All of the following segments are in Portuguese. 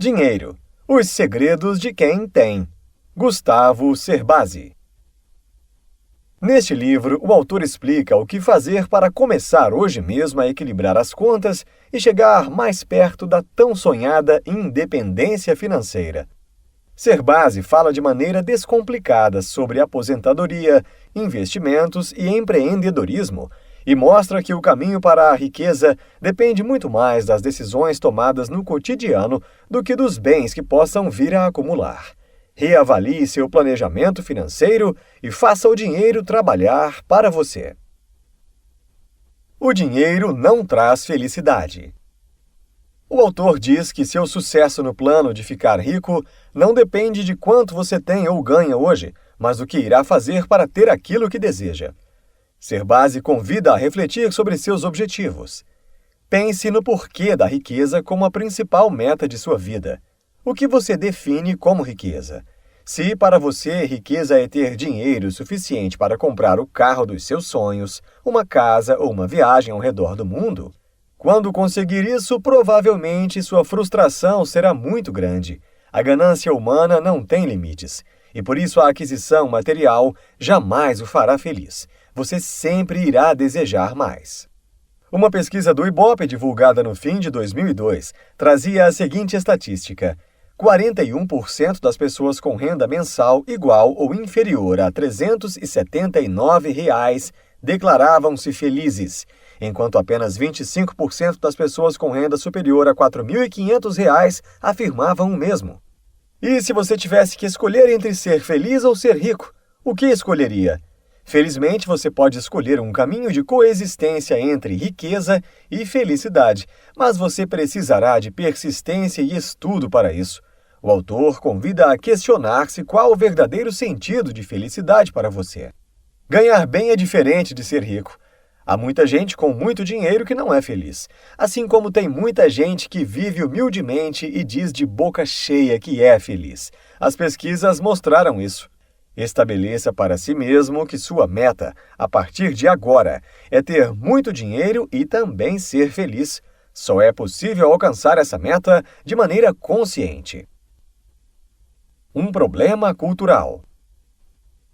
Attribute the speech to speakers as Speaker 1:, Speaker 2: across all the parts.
Speaker 1: Dinheiro. Os segredos de quem tem. Gustavo Cerbasi. Neste livro, o autor explica o que fazer para começar hoje mesmo a equilibrar as contas e chegar mais perto da tão sonhada independência financeira. Cerbasi fala de maneira descomplicada sobre aposentadoria, investimentos e empreendedorismo e mostra que o caminho para a riqueza depende muito mais das decisões tomadas no cotidiano do que dos bens que possam vir a acumular. Reavalie seu planejamento financeiro e faça o dinheiro trabalhar para você. O dinheiro não traz felicidade. O autor diz que seu sucesso no plano de ficar rico não depende de quanto você tem ou ganha hoje, mas do que irá fazer para ter aquilo que deseja. Cerbasi convida a refletir sobre seus objetivos. Pense no porquê da riqueza como a principal meta de sua vida. O que você define como riqueza? Se para você riqueza é ter dinheiro suficiente para comprar o carro dos seus sonhos, uma casa ou uma viagem ao redor do mundo, quando conseguir isso, provavelmente sua frustração será muito grande. A ganância humana não tem limites, e por isso a aquisição material jamais o fará feliz. Você sempre irá desejar mais. Uma pesquisa do Ibope, divulgada no fim de 2002, trazia a seguinte estatística: 41% das pessoas com renda mensal igual ou inferior a R$ 379 declaravam-se felizes, enquanto apenas 25% das pessoas com renda superior a R$ 4.500 afirmavam o mesmo. E se você tivesse que escolher entre ser feliz ou ser rico, o que escolheria? Felizmente, você pode escolher um caminho de coexistência entre riqueza e felicidade, mas você precisará de persistência e estudo para isso. O autor convida a questionar-se qual o verdadeiro sentido de felicidade para você. Ganhar bem é diferente de ser rico. Há muita gente com muito dinheiro que não é feliz, assim como tem muita gente que vive humildemente e diz de boca cheia que é feliz. As pesquisas mostraram isso. Estabeleça para si mesmo que sua meta, a partir de agora, é ter muito dinheiro e também ser feliz. Só é possível alcançar essa meta de maneira consciente. Um problema cultural.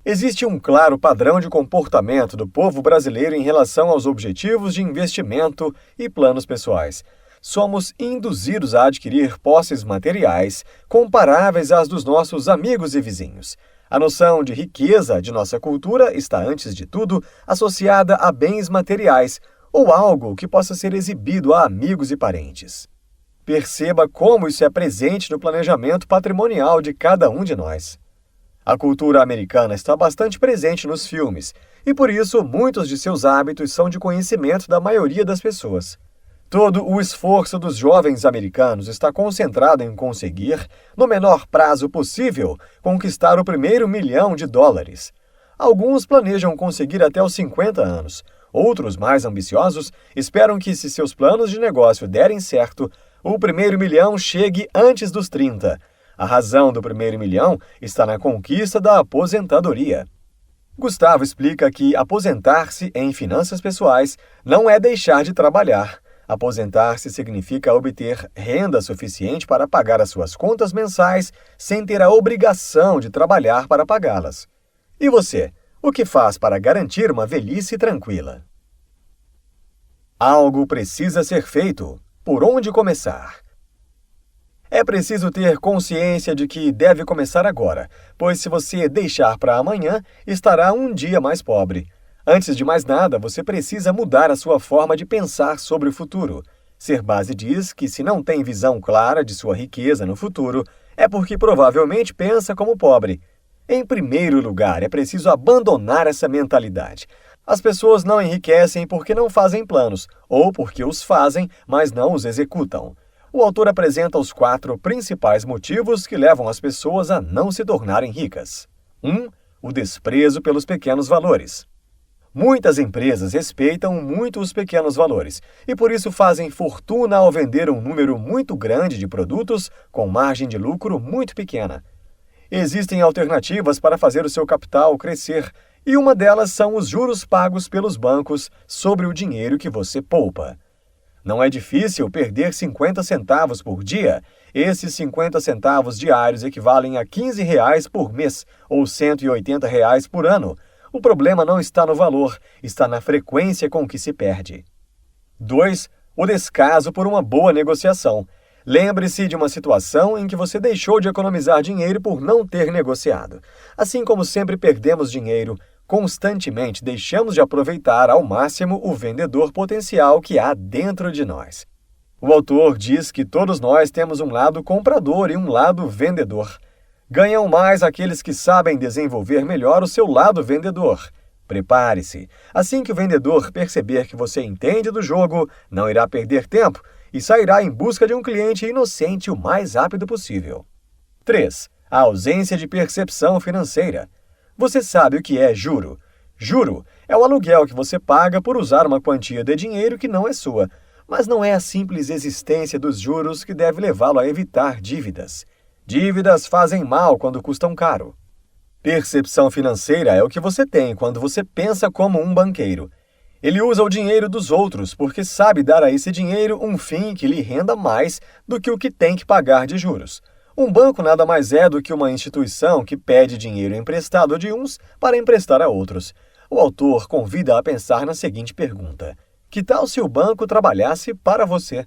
Speaker 1: Existe um claro padrão de comportamento do povo brasileiro em relação aos objetivos de investimento e planos pessoais. Somos induzidos a adquirir posses materiais comparáveis às dos nossos amigos e vizinhos. A noção de riqueza de nossa cultura está, antes de tudo, associada a bens materiais ou algo que possa ser exibido a amigos e parentes. Perceba como isso é presente no planejamento patrimonial de cada um de nós. A cultura americana está bastante presente nos filmes, e por isso muitos de seus hábitos são de conhecimento da maioria das pessoas. Todo o esforço dos jovens americanos está concentrado em conseguir, no menor prazo possível, conquistar o primeiro $1 milhão. Alguns planejam conseguir até os 50 anos. Outros, mais ambiciosos, esperam que, se seus planos de negócio derem certo, o primeiro $1 milhão chegue antes dos 30. A razão do primeiro $1 milhão está na conquista da aposentadoria. Gustavo explica que aposentar-se em finanças pessoais não é deixar de trabalhar. Aposentar-se significa obter renda suficiente para pagar as suas contas mensais sem ter a obrigação de trabalhar para pagá-las. E você, o que faz para garantir uma velhice tranquila? Algo precisa ser feito. Por onde começar? É preciso ter consciência de que deve começar agora, pois se você deixar para amanhã, estará um dia mais pobre. Antes de mais nada, você precisa mudar a sua forma de pensar sobre o futuro. Cerbasi diz que se não tem visão clara de sua riqueza no futuro, é porque provavelmente pensa como pobre. Em primeiro lugar, é preciso abandonar essa mentalidade. As pessoas não enriquecem porque não fazem planos, ou porque os fazem, mas não os executam. O autor apresenta os 4 principais motivos que levam as pessoas a não se tornarem ricas. 1. O desprezo pelos pequenos valores. Muitas empresas respeitam muito os pequenos valores e por isso fazem fortuna ao vender um número muito grande de produtos com margem de lucro muito pequena. Existem alternativas para fazer o seu capital crescer e uma delas são os juros pagos pelos bancos sobre o dinheiro que você poupa. Não é difícil perder 50 centavos por dia Esses 50 centavos diários equivalem a R$ 15 por mês ou R$ 180 por ano. O problema não está no valor, está na frequência com que se perde. 2. O descaso por uma boa negociação. Lembre-se de uma situação em que você deixou de economizar dinheiro por não ter negociado. Assim como sempre perdemos dinheiro, constantemente deixamos de aproveitar ao máximo o vendedor potencial que há dentro de nós. O autor diz que todos nós temos um lado comprador e um lado vendedor. Ganham mais aqueles que sabem desenvolver melhor o seu lado vendedor. Prepare-se. Assim que o vendedor perceber que você entende do jogo, não irá perder tempo e sairá em busca de um cliente inocente o mais rápido possível. 3. A ausência de percepção financeira. Você sabe o que é juro? Juro é o aluguel que você paga por usar uma quantia de dinheiro que não é sua, mas não é a simples existência dos juros que deve levá-lo a evitar dívidas. Dívidas fazem mal quando custam caro. Percepção financeira é o que você tem quando você pensa como um banqueiro. Ele usa o dinheiro dos outros porque sabe dar a esse dinheiro um fim que lhe renda mais do que o que tem que pagar de juros. Um banco nada mais é do que uma instituição que pede dinheiro emprestado de uns para emprestar a outros. O autor convida a pensar na seguinte pergunta: que tal se o banco trabalhasse para você?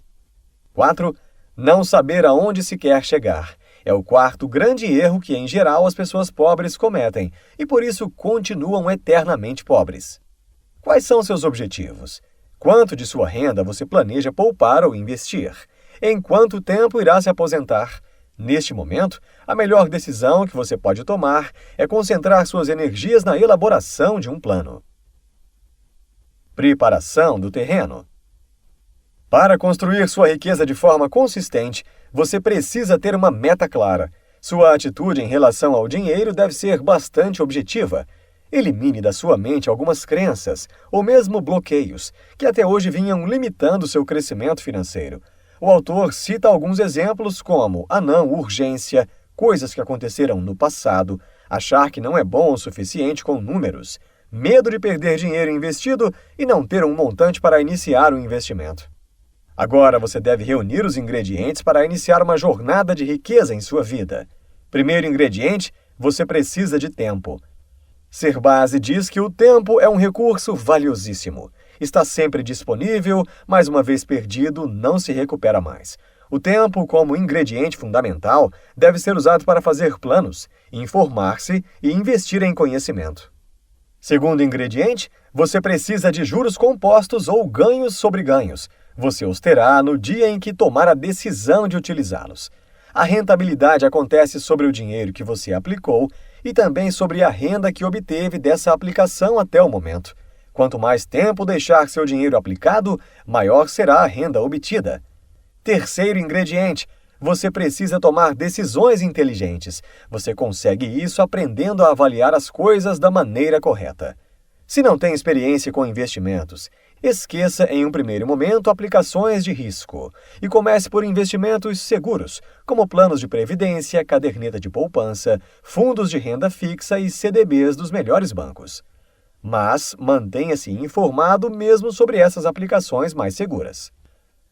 Speaker 1: 4. Não saber aonde se quer chegar. É o quarto grande erro que, em geral, as pessoas pobres cometem e, por isso, continuam eternamente pobres. Quais são seus objetivos? Quanto de sua renda você planeja poupar ou investir? Em quanto tempo irá se aposentar? Neste momento, a melhor decisão que você pode tomar é concentrar suas energias na elaboração de um plano. Preparação do terreno. Para construir sua riqueza de forma consistente, você precisa ter uma meta clara. Sua atitude em relação ao dinheiro deve ser bastante objetiva. Elimine da sua mente algumas crenças, ou mesmo bloqueios, que até hoje vinham limitando seu crescimento financeiro. O autor cita alguns exemplos como a não urgência, coisas que aconteceram no passado, achar que não é bom o suficiente com números, medo de perder dinheiro investido e não ter um montante para iniciar o investimento. Agora você deve reunir os ingredientes para iniciar uma jornada de riqueza em sua vida. Primeiro ingrediente, você precisa de tempo. Serbase diz que o tempo é um recurso valiosíssimo. Está sempre disponível, mas uma vez perdido, não se recupera mais. O tempo, como ingrediente fundamental, deve ser usado para fazer planos, informar-se e investir em conhecimento. Segundo ingrediente, você precisa de juros compostos ou ganhos sobre ganhos. Você os terá no dia em que tomar a decisão de utilizá-los. A rentabilidade acontece sobre o dinheiro que você aplicou e também sobre a renda que obteve dessa aplicação até o momento. Quanto mais tempo deixar seu dinheiro aplicado, maior será a renda obtida. Terceiro ingrediente, você precisa tomar decisões inteligentes. Você consegue isso aprendendo a avaliar as coisas da maneira correta. Se não tem experiência com investimentos, esqueça em um primeiro momento aplicações de risco e comece por investimentos seguros, como planos de previdência, caderneta de poupança, fundos de renda fixa e CDBs dos melhores bancos. Mas mantenha-se informado mesmo sobre essas aplicações mais seguras.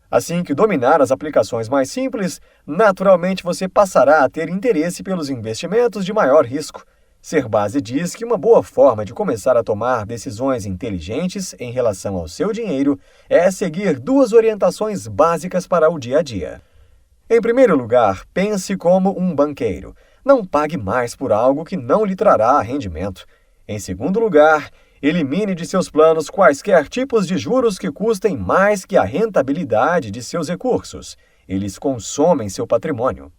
Speaker 1: Assim que dominar as aplicações mais simples, naturalmente você passará a ter interesse pelos investimentos de maior risco. Serbase diz que uma boa forma de começar a tomar decisões inteligentes em relação ao seu dinheiro é seguir duas orientações básicas para o dia a dia. Em primeiro lugar, pense como um banqueiro. Não pague mais por algo que não lhe trará rendimento. Em segundo lugar, elimine de seus planos quaisquer tipos de juros que custem mais que a rentabilidade de seus recursos. Eles consomem seu patrimônio.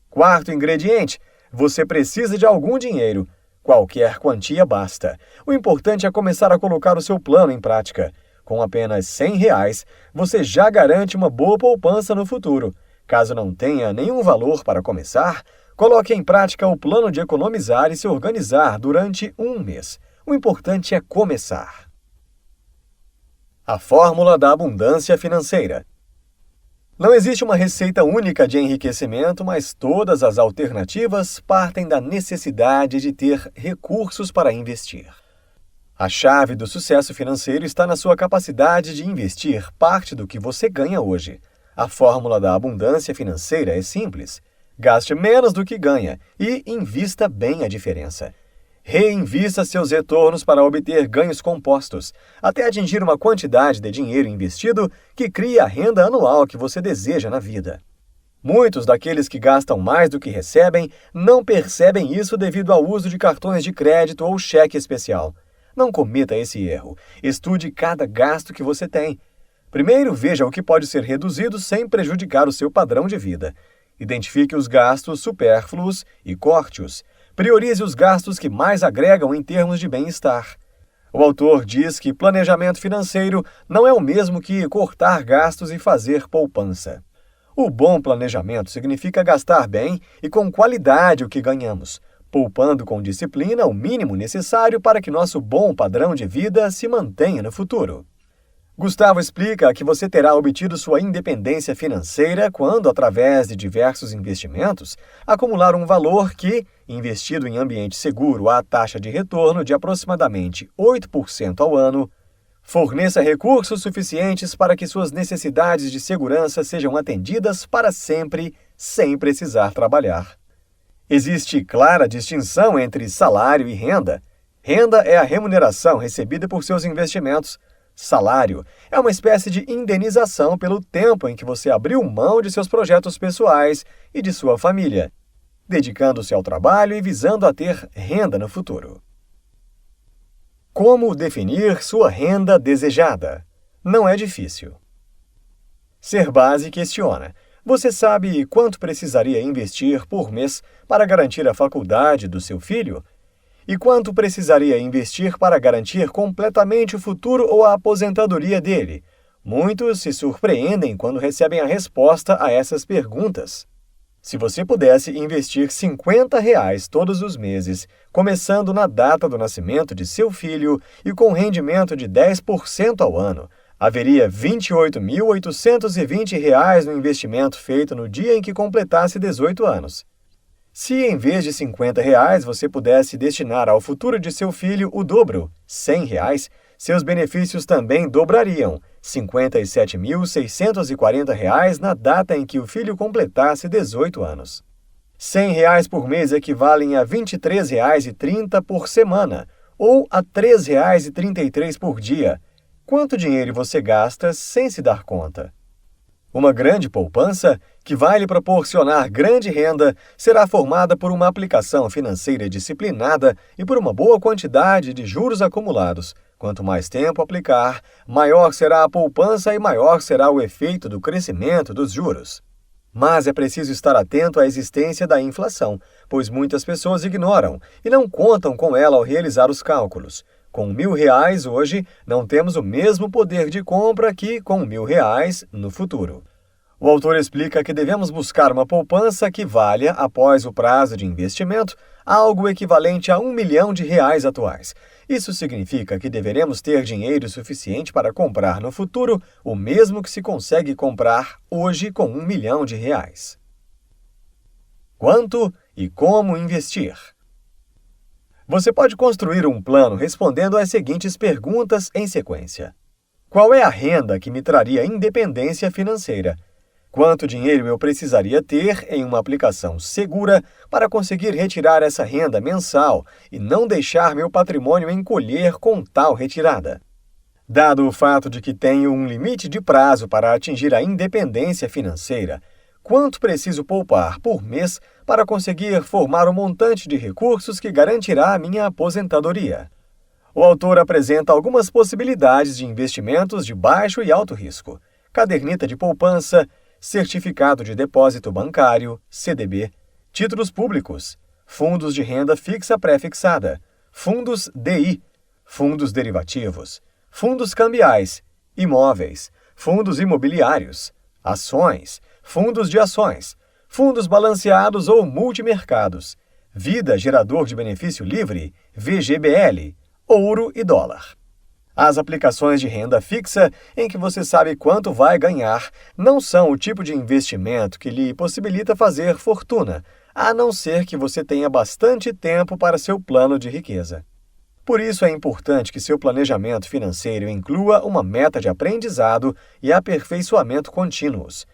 Speaker 1: Quarto ingrediente, você precisa de algum dinheiro. Qualquer quantia basta. O importante é começar a colocar o seu plano em prática. Com apenas R$ 100, você já garante uma boa poupança no futuro. Caso não tenha nenhum valor para começar, coloque em prática o plano de economizar e se organizar durante um mês. O importante é começar. A fórmula da abundância financeira. Não existe uma receita única de enriquecimento, mas todas as alternativas partem da necessidade de ter recursos para investir. A chave do sucesso financeiro está na sua capacidade de investir parte do que você ganha hoje. A fórmula da abundância financeira é simples. Gaste menos do que ganha e invista bem a diferença. Reinvista seus retornos para obter ganhos compostos, até atingir uma quantidade de dinheiro investido que crie a renda anual que você deseja na vida. Muitos daqueles que gastam mais do que recebem não percebem isso devido ao uso de cartões de crédito ou cheque especial. Não cometa esse erro. Estude cada gasto que você tem. Primeiro, veja o que pode ser reduzido sem prejudicar o seu padrão de vida. Identifique os gastos supérfluos e corte-os. Priorize os gastos que mais agregam em termos de bem-estar. O autor diz que planejamento financeiro não é o mesmo que cortar gastos e fazer poupança. O bom planejamento significa gastar bem e com qualidade o que ganhamos, poupando com disciplina o mínimo necessário para que nosso bom padrão de vida se mantenha no futuro. Gustavo explica que você terá obtido sua independência financeira quando, através de diversos investimentos, acumular um valor que, investido em ambiente seguro à taxa de retorno de aproximadamente 8% ao ano, forneça recursos suficientes para que suas necessidades de segurança sejam atendidas para sempre, sem precisar trabalhar. Existe clara distinção entre salário e renda. Renda é a remuneração recebida por seus investimentos. Salário é uma espécie de indenização pelo tempo em que você abriu mão de seus projetos pessoais e de sua família, dedicando-se ao trabalho e visando a ter renda no futuro. Como definir sua renda desejada? Não é difícil. Serbasi questiona: você sabe quanto precisaria investir por mês para garantir a faculdade do seu filho? E quanto precisaria investir para garantir completamente o futuro ou a aposentadoria dele? Muitos se surpreendem quando recebem a resposta a essas perguntas. Se você pudesse investir R$ 50 todos os meses, começando na data do nascimento de seu filho e com rendimento de 10% ao ano, haveria R$ 28.820 no investimento feito no dia em que completasse 18 anos. Se em vez de R$ 50 você pudesse destinar ao futuro de seu filho o dobro, R$ 100, seus benefícios também dobrariam, R$ 57.640 na data em que o filho completasse 18 anos. R$ 100 por mês equivalem a R$ 23,30 por semana, ou a R$ 3,33 por dia. Quanto dinheiro você gasta sem se dar conta? Uma grande poupança, que vai lhe proporcionar grande renda, será formada por uma aplicação financeira disciplinada e por uma boa quantidade de juros acumulados. Quanto mais tempo aplicar, maior será a poupança e maior será o efeito do crescimento dos juros. Mas é preciso estar atento à existência da inflação, pois muitas pessoas ignoram e não contam com ela ao realizar os cálculos. Com R$ 1.000 hoje, não temos o mesmo poder de compra que com R$ 1.000 no futuro. O autor explica que devemos buscar uma poupança que valha, após o prazo de investimento, algo equivalente a R$ 1 milhão atuais. Isso significa que deveremos ter dinheiro suficiente para comprar no futuro o mesmo que se consegue comprar hoje com R$ 1 milhão. Quanto e como investir? Você pode construir um plano respondendo às seguintes perguntas em sequência. Qual é a renda que me traria independência financeira? Quanto dinheiro eu precisaria ter em uma aplicação segura para conseguir retirar essa renda mensal e não deixar meu patrimônio encolher com tal retirada? Dado o fato de que tenho um limite de prazo para atingir a independência financeira, quanto preciso poupar por mês para conseguir formar o montante de recursos que garantirá a minha aposentadoria? O autor apresenta algumas possibilidades de investimentos de baixo e alto risco: caderneta de poupança, certificado de depósito bancário, CDB, títulos públicos, fundos de renda fixa pré-fixada, fundos DI, fundos derivativos, fundos cambiais, imóveis, fundos imobiliários, ações, fundos de ações, fundos balanceados ou multimercados, vida gerador de benefício livre, VGBL, ouro e dólar. As aplicações de renda fixa, em que você sabe quanto vai ganhar, não são o tipo de investimento que lhe possibilita fazer fortuna, a não ser que você tenha bastante tempo para seu plano de riqueza. Por isso é importante que seu planejamento financeiro inclua uma meta de aprendizado e aperfeiçoamento contínuos.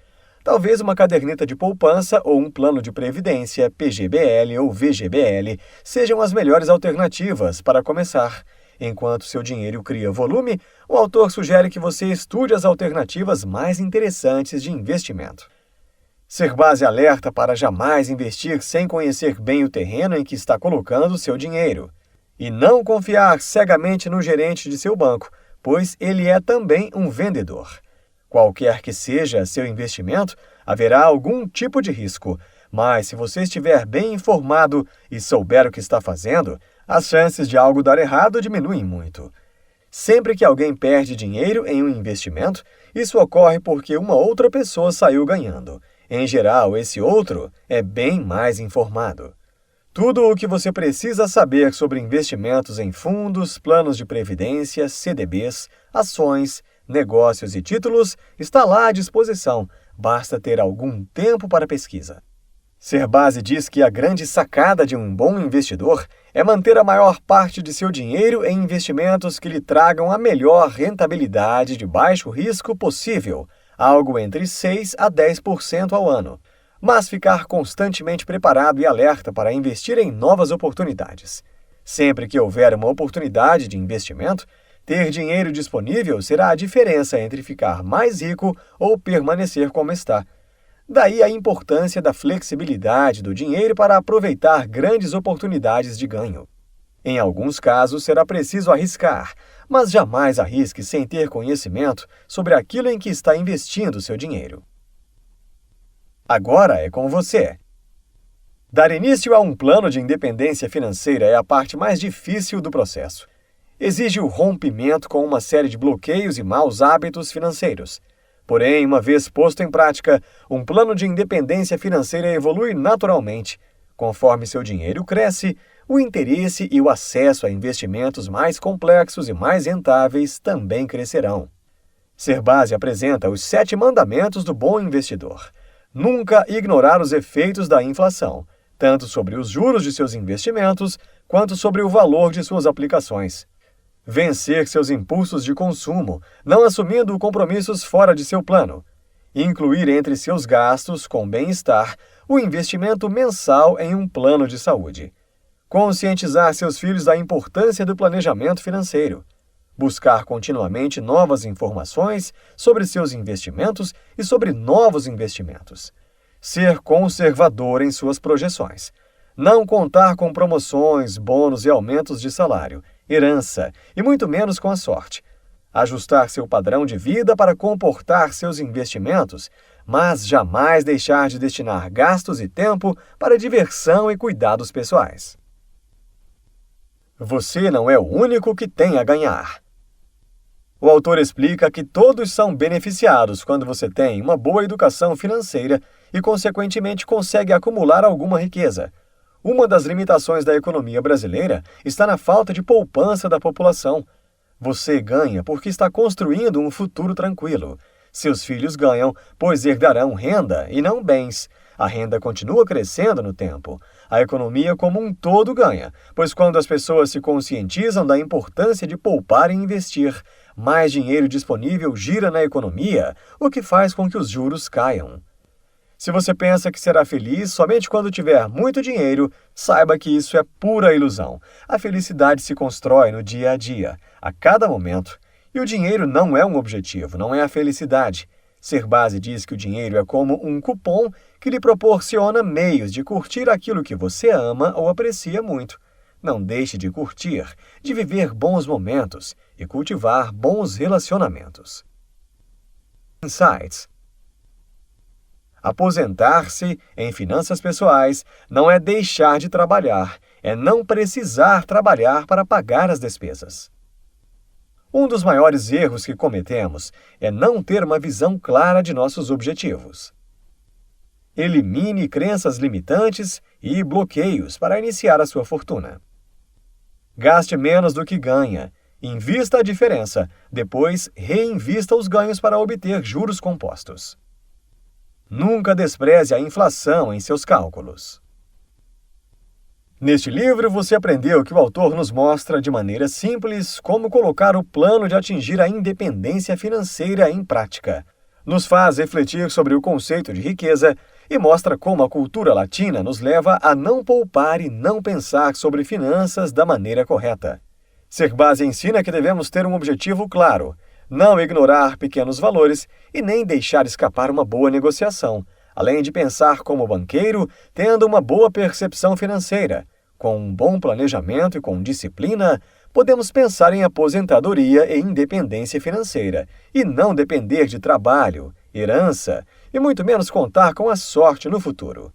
Speaker 1: Talvez uma caderneta de poupança ou um plano de previdência, PGBL ou VGBL, sejam as melhores alternativas para começar. Enquanto seu dinheiro cria volume, o autor sugere que você estude as alternativas mais interessantes de investimento. Serbase alerta para jamais investir sem conhecer bem o terreno em que está colocando seu dinheiro. E não confiar cegamente no gerente de seu banco, pois ele é também um vendedor. Qualquer que seja seu investimento, haverá algum tipo de risco, mas se você estiver bem informado e souber o que está fazendo, as chances de algo dar errado diminuem muito. Sempre que alguém perde dinheiro em um investimento, isso ocorre porque uma outra pessoa saiu ganhando. Em geral, esse outro é bem mais informado. Tudo o que você precisa saber sobre investimentos em fundos, planos de previdência, CDBs, ações, negócios e títulos está lá à disposição, basta ter algum tempo para pesquisa. Serbase diz que a grande sacada de um bom investidor é manter a maior parte de seu dinheiro em investimentos que lhe tragam a melhor rentabilidade de baixo risco possível, algo entre 6% a 10% ao ano, mas ficar constantemente preparado e alerta para investir em novas oportunidades. Sempre que houver uma oportunidade de investimento, ter dinheiro disponível será a diferença entre ficar mais rico ou permanecer como está. Daí a importância da flexibilidade do dinheiro para aproveitar grandes oportunidades de ganho. Em alguns casos, será preciso arriscar, mas jamais arrisque sem ter conhecimento sobre aquilo em que está investindo seu dinheiro. Agora é com você. Dar início a um plano de independência financeira é a parte mais difícil do processo. Exige o rompimento com uma série de bloqueios e maus hábitos financeiros. Porém, uma vez posto em prática, um plano de independência financeira evolui naturalmente. Conforme seu dinheiro cresce, o interesse e o acesso a investimentos mais complexos e mais rentáveis também crescerão. Serbase apresenta os 7 mandamentos do bom investidor. Nunca ignorar os efeitos da inflação, tanto sobre os juros de seus investimentos, quanto sobre o valor de suas aplicações. Vencer seus impulsos de consumo, não assumindo compromissos fora de seu plano. Incluir entre seus gastos com bem-estar o investimento mensal em um plano de saúde. Conscientizar seus filhos da importância do planejamento financeiro. Buscar continuamente novas informações sobre seus investimentos e sobre novos investimentos. Ser conservador em suas projeções. Não contar com promoções, bônus e aumentos de salário, herança e muito menos com a sorte. Ajustar seu padrão de vida para comportar seus investimentos, mas jamais deixar de destinar gastos e tempo para diversão e cuidados pessoais. Você não é o único que tem a ganhar. O autor explica que todos são beneficiados quando você tem uma boa educação financeira e, consequentemente, consegue acumular alguma riqueza. Uma das limitações da economia brasileira está na falta de poupança da população. Você ganha porque está construindo um futuro tranquilo. Seus filhos ganham, pois herdarão renda e não bens. A renda continua crescendo no tempo. A economia como um todo ganha, pois quando as pessoas se conscientizam da importância de poupar e investir, mais dinheiro disponível gira na economia, o que faz com que os juros caiam. Se você pensa que será feliz somente quando tiver muito dinheiro, saiba que isso é pura ilusão. A felicidade se constrói no dia a dia, a cada momento. E o dinheiro não é um objetivo, não é a felicidade. Serbase diz que o dinheiro é como um cupom que lhe proporciona meios de curtir aquilo que você ama ou aprecia muito. Não deixe de curtir, de viver bons momentos e cultivar bons relacionamentos. Insights. Aposentar-se em finanças pessoais não é deixar de trabalhar, é não precisar trabalhar para pagar as despesas. Um dos maiores erros que cometemos é não ter uma visão clara de nossos objetivos. Elimine crenças limitantes e bloqueios para iniciar a sua fortuna. Gaste menos do que ganha. Invista a diferença, depois reinvista os ganhos para obter juros compostos. Nunca despreze a inflação em seus cálculos. Neste livro, você aprendeu que o autor nos mostra de maneira simples como colocar o plano de atingir a independência financeira em prática. nos faz refletir sobre o conceito de riqueza e mostra como a cultura latina nos leva a não poupar e não pensar sobre finanças da maneira correta. Serbasi ensina que devemos ter um objetivo claro, não ignorar pequenos valores e nem deixar escapar uma boa negociação, além de pensar como banqueiro, tendo uma boa percepção financeira. Com um bom planejamento e com disciplina, podemos pensar em aposentadoria e independência financeira, e não depender de trabalho, herança, e muito menos contar com a sorte no futuro.